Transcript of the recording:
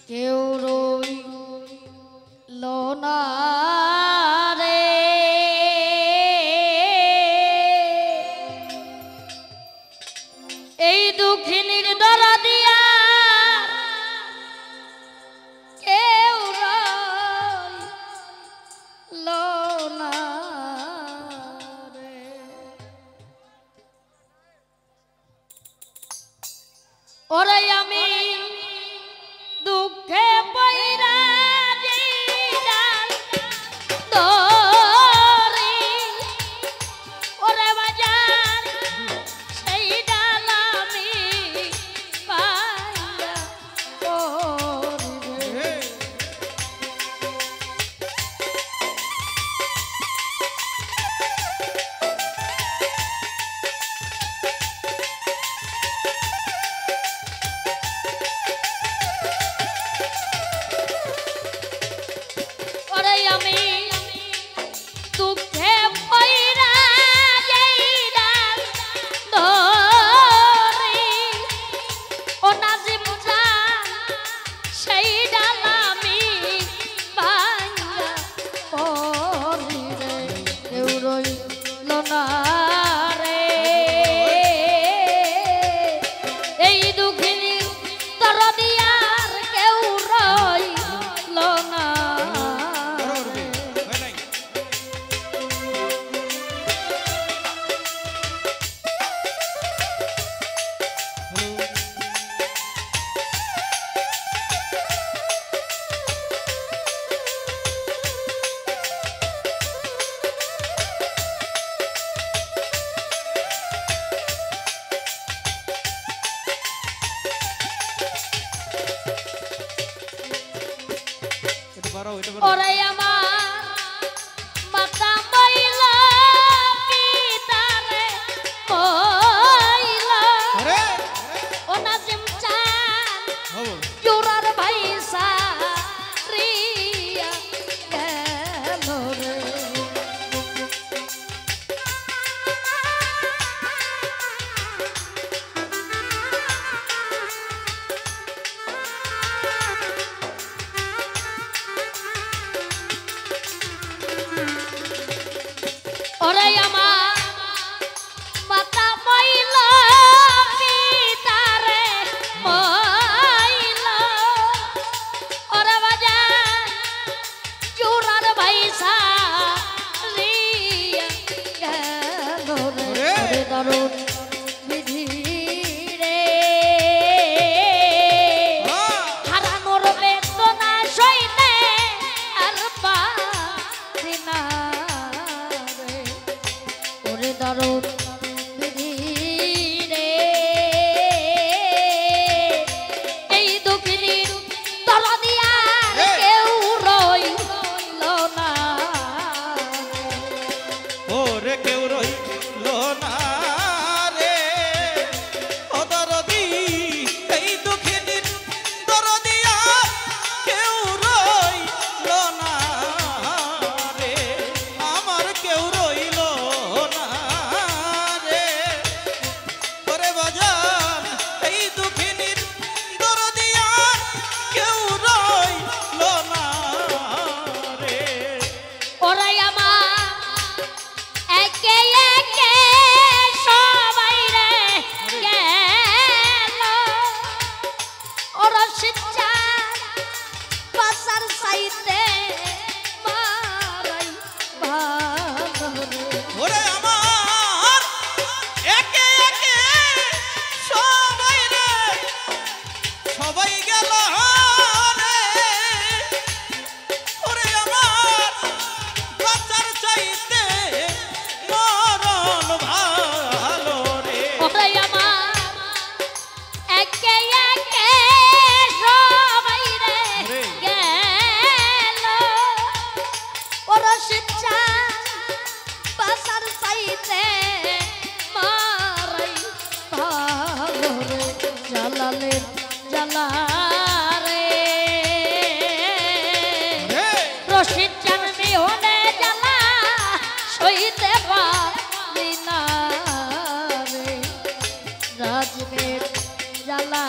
কেউ রইল না রে এই দুঃখিনীর দরদিয়া কেউ রইল না রে ওরে আমি দুঃখে পইরা ওরে আমার মাতা মইল পিতারে মইল ও নাজিম চান জোরার ভাইসা রিয়া গেল রে ওরে আমার মাতা মইল পিতারে মইল ওরে বাজার চূড়ার ভাইসা রিয়া গেল রে দারুণ বিধি রে হারানোর বেদনা সইতে আর পারি না দারুণ বিধি রে এই দুঃখিনীর দরদিয়া কেউ রইল না ওরে কেউ রইল না রে ও দরদি এই দুঃখিনীর দরদিয়া কেউ রইল না রে আমার কেউ রইল জ্বালা রে রশিদ জানবি হনে জ্বালা সইতে পারি না রে রাজমের জ্বালা